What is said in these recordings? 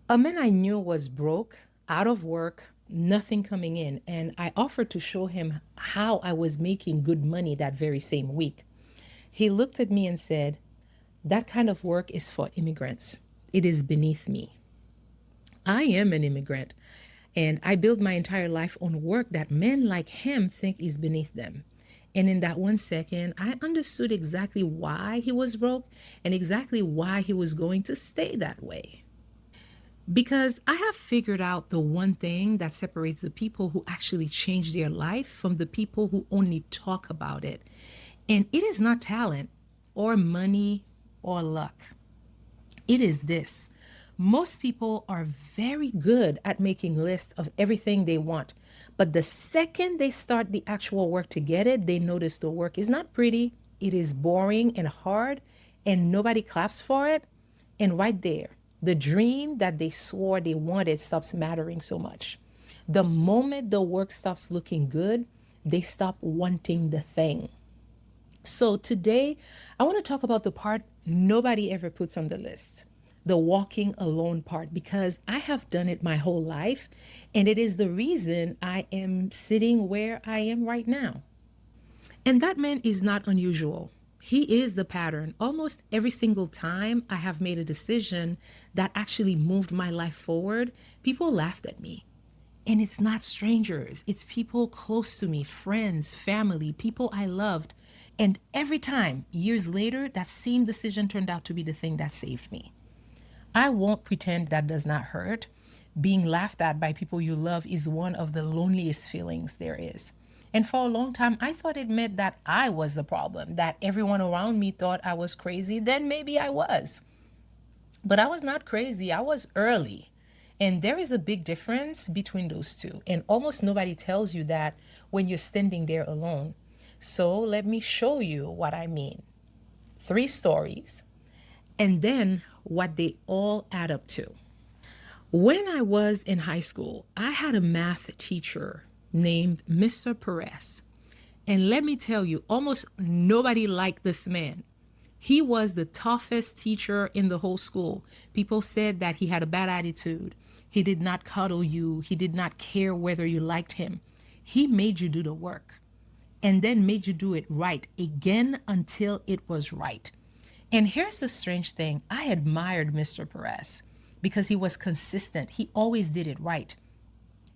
A man I knew was broke, out of work, nothing coming in, and I offered to show him how I was making good money that very same week. He looked at me and said, "That kind of work is for immigrants. It is beneath me. I am an immigrant, and I built my entire life on work that men like him think is beneath them." And in that 1 second, I understood exactly why he was broke and exactly why he was going to stay that way. Because I have figured out the one thing that separates the people who actually change their life from the people who only talk about it. And it is not talent or money or luck. It is this. Most people are very good at making lists of everything they want. But the second they start the actual work to get it, they notice the work is not pretty, it is boring and hard, and nobody claps for it. And right there, the dream that they swore they wanted stops mattering so much. The moment the work stops looking good, they stop wanting the thing. So today, I want to talk about the part nobody ever puts on the list, the walking alone part, because I have done it my whole life, and it is the reason I am sitting where I am right now. And that man is not unusual. He is the pattern. Almost every single time I have made a decision that actually moved my life forward, people laughed at me. And it's not strangers, it's people close to me, friends, family, people I loved. And every time, years later, that same decision turned out to be the thing that saved me. I won't pretend that does not hurt. Being laughed at by people you love is one of the loneliest feelings there is. And for a long time, I thought it meant that I was the problem, that everyone around me thought I was crazy. Then maybe I was. But I was not crazy, I was early. And there is a big difference between those two. And almost nobody tells you that when you're standing there alone. So let me show you what I mean. Three stories, and then what they all add up to. When I was in high school, I had a math teacher named Mr. Perez. And let me tell you, almost nobody liked this man. He was the toughest teacher in the whole school. People said that he had a bad attitude. He did not cuddle you. He did not care whether you liked him. He made you do the work and then made you do it right again until it was right. And here's the strange thing. I admired Mr. Perez because he was consistent. He always did it right.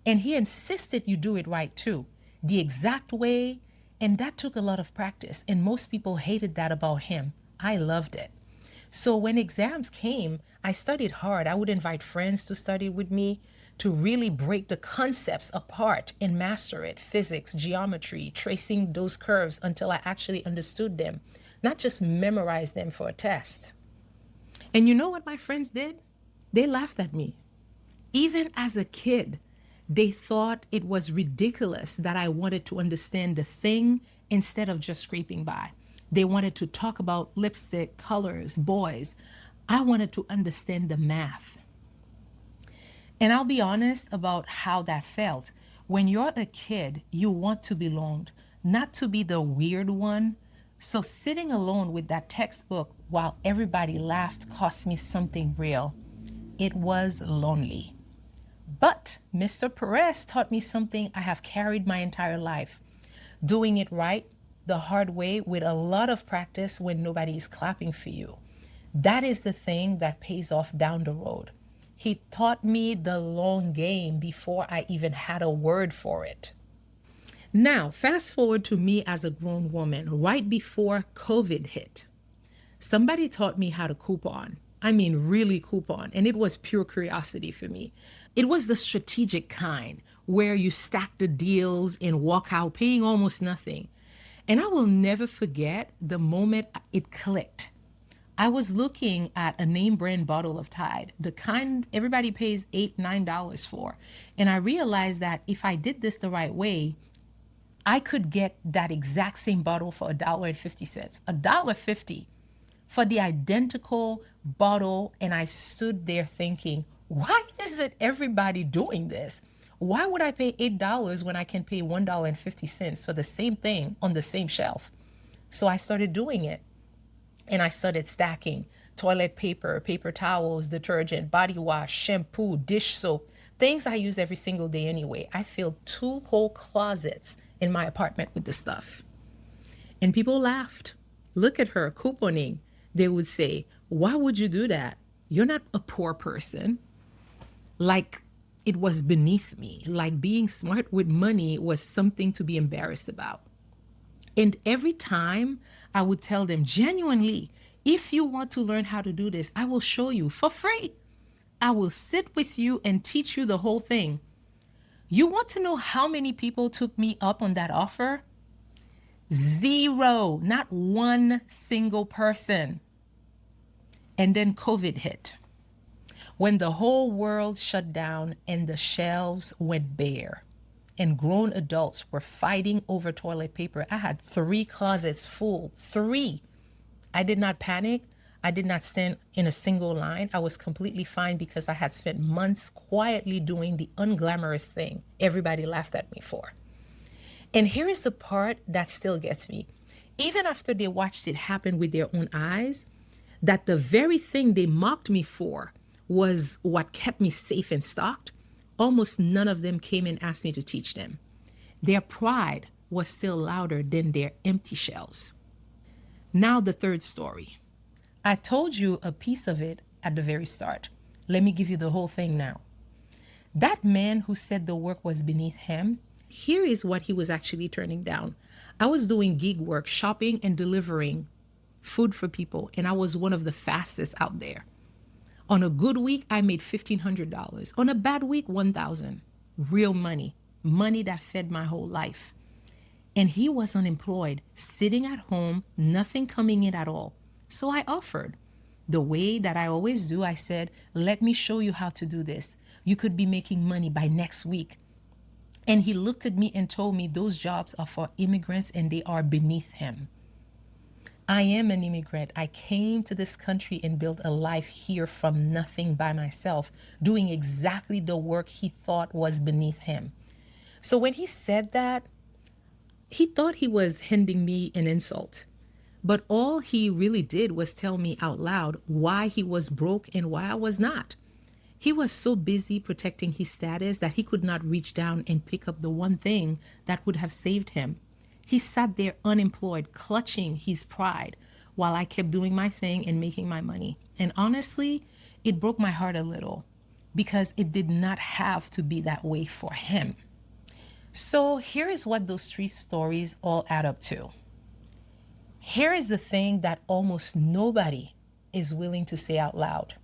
And he insisted you do it right too, the exact way. And that took a lot of practice. And most people hated that about him. I loved it. So when exams came, I studied hard. I would invite friends to study with me to really break the concepts apart and master it. Physics, geometry, tracing those curves until I actually understood them, not just memorize them for a test. And you know what my friends did? They laughed at me. Even as a kid, they thought it was ridiculous that I wanted to understand the thing instead of just scraping by. They wanted to talk about lipstick, colors, boys. I wanted to understand the math. And I'll be honest about how that felt. When you're a kid, you want to belong, not to be the weird one. So sitting alone with that textbook while everybody laughed cost me something real. It was lonely. But Mr. Perez taught me something I have carried my entire life. Doing it right, the hard way, with a lot of practice when nobody is clapping for you. That is the thing that pays off down the road. He taught me the long game before I even had a word for it. Now, fast forward to me as a grown woman right before COVID hit. Somebody taught me how to coupon. I mean, really coupon. And it was pure curiosity for me. It was the strategic kind where you stack the deals and walk out paying almost nothing. And I will never forget the moment it clicked. I was looking at a name brand bottle of Tide, the kind everybody pays $8, $9 for. And I realized that if I did this the right way, I could get that exact same bottle for $1.50. $1.50 for the identical bottle. And I stood there thinking, why isn't everybody doing this? Why would I pay $8 when I can pay $1.50 for the same thing on the same shelf? So I started doing it. And I started stacking toilet paper, paper towels, detergent, body wash, shampoo, dish soap, things I use every single day anyway. I filled 2 whole closets in my apartment with the stuff. And people laughed. Look at her couponing. They would say, "Why would you do that? You're not a poor person." Like it was beneath me, like being smart with money was something to be embarrassed about. And every time I would tell them genuinely, if you want to learn how to do this, I will show you for free. I will sit with you and teach you the whole thing. You want to know how many people took me up on that offer? Zero, not one single person. And then COVID hit. When the whole world shut down and the shelves went bare and grown adults were fighting over toilet paper, I had 3 closets full. 3. I did not panic. I did not stand in a single line. I was completely fine because I had spent months quietly doing the unglamorous thing everybody laughed at me for. And here is the part that still gets me. Even after they watched it happen with their own eyes, that the very thing they mocked me for was what kept me safe and stocked, almost none of them came and asked me to teach them. Their pride was still louder than their empty shelves. Now, the third story. I told you a piece of it at the very start. Let me give you the whole thing now. That man who said the work was beneath him, here is what he was actually turning down. I was doing gig work, shopping and delivering food for people, and I was one of the fastest out there. On a good week, I made $1,500. On a bad week, $1,000. Real money, money that fed my whole life. And he was unemployed, sitting at home, nothing coming in at all. So I offered. The way that I always do, I said, "Let me show you how to do this. You could be making money by next week." And he looked at me and told me those jobs are for immigrants and they are beneath him. I am an immigrant. I came to this country and built a life here from nothing by myself, doing exactly the work he thought was beneath him. So when he said that, he thought he was handing me an insult. But all he really did was tell me out loud why he was broke and why I was not. He was so busy protecting his status that he could not reach down and pick up the one thing that would have saved him. He sat there unemployed, clutching his pride while I kept doing my thing and making my money. And honestly, it broke my heart a little because it did not have to be that way for him. So here is what those 3 stories all add up to. Here is the thing that almost nobody is willing to say out loud.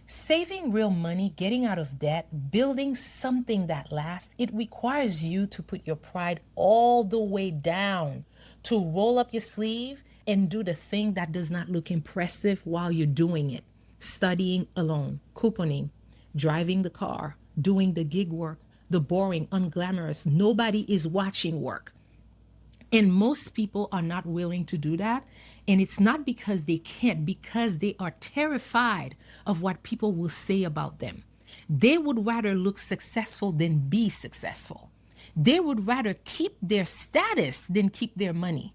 Saving real money, getting out of debt, building something that lasts, it requires you to put your pride all the way down, to roll up your sleeve and do the thing that does not look impressive while you're doing it. Studying alone, couponing, driving the car, doing the gig work, the boring, unglamorous, nobody is watching work. And most people are not willing to do that. And it's not because they can't, because they are terrified of what people will say about them. They would rather look successful than be successful. They would rather keep their status than keep their money.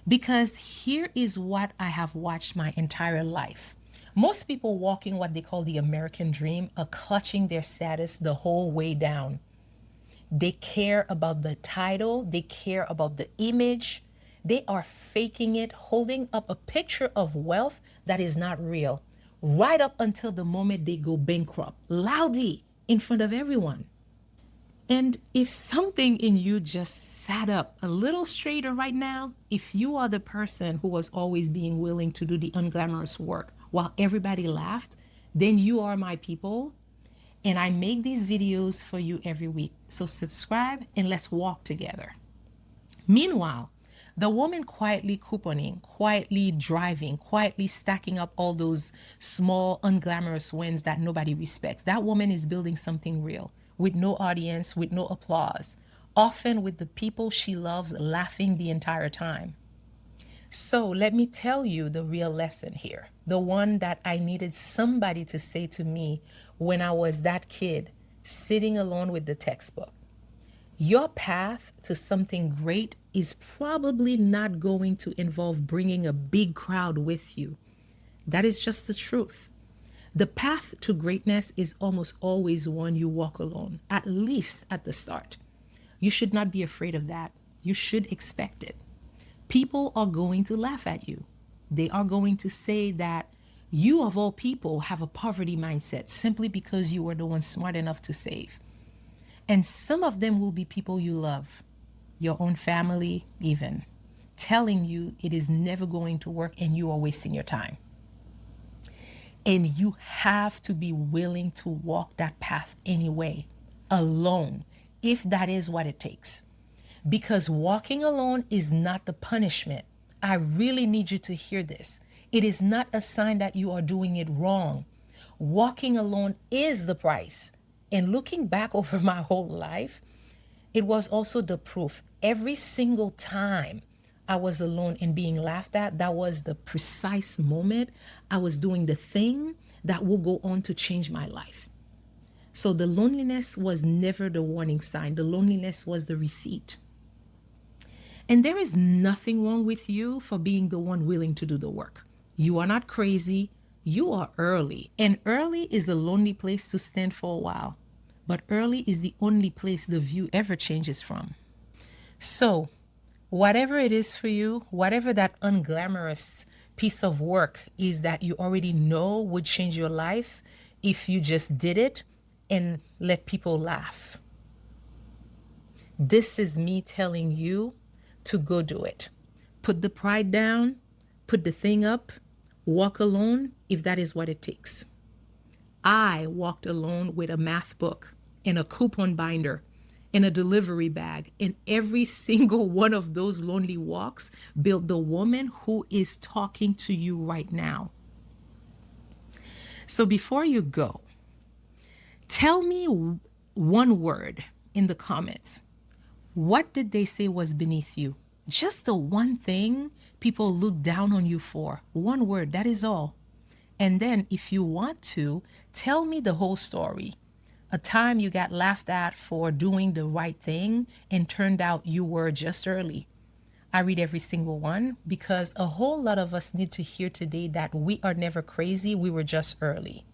Because here is what I have watched my entire life. Most people walking what they call the American dream are clutching their status the whole way down. They care about the title. They care about the image. They are faking it, holding up a picture of wealth that is not real, right up until the moment they go bankrupt, loudly in front of everyone. And if something in you just sat up a little straighter right now, if you are the person who was always being willing to do the unglamorous work while everybody laughed, then you are my people. And I make these videos for you every week. So subscribe and let's walk together. Meanwhile, the woman quietly couponing, quietly driving, quietly stacking up all those small, unglamorous wins that nobody respects. That woman is building something real with no audience, with no applause, often with the people she loves laughing the entire time. So let me tell you the real lesson here, the one that I needed somebody to say to me when I was that kid sitting alone with the textbook. Your path to something great is probably not going to involve bringing a big crowd with you. That is just the truth. The path to greatness is almost always one you walk alone, at least at the start. You should not be afraid of that. You should expect it. People are going to laugh at you. They are going to say that you, of all people, have a poverty mindset simply because you were the one smart enough to save. And some of them will be people you love, your own family, even, telling you it is never going to work and you are wasting your time. And you have to be willing to walk that path anyway, alone, if that is what it takes. Because walking alone is not the punishment. I really need you to hear this. It is not a sign that you are doing it wrong. Walking alone is the price. And looking back over my whole life, it was also the proof. Every single time I was alone and being laughed at, that was the precise moment I was doing the thing that will go on to change my life. So the loneliness was never the warning sign. The loneliness was the receipt. And there is nothing wrong with you for being the one willing to do the work. You are not crazy. You are early. And early is a lonely place to stand for a while. But early is the only place the view ever changes from. So, whatever it is for you, whatever that unglamorous piece of work is that you already know would change your life if you just did it and let people laugh. This is me telling you to go do it. Put the pride down, put the thing up, walk alone if that is what it takes. I walked alone with a math book and a coupon binder and a delivery bag. And every single one of those lonely walks built the woman who is talking to you right now. So before you go, tell me one word in the comments. What did they say was beneath you? Just the one thing people look down on you for. One word, that is all. And then if you want to, tell me the whole story. A time you got laughed at for doing the right thing and turned out you were just early. I read every single one because a whole lot of us need to hear today that we are never crazy, we were just early.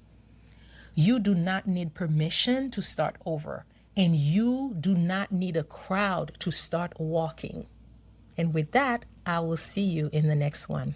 You do not need permission to start over, and you do not need a crowd to start walking. And with that, I will see you in the next one.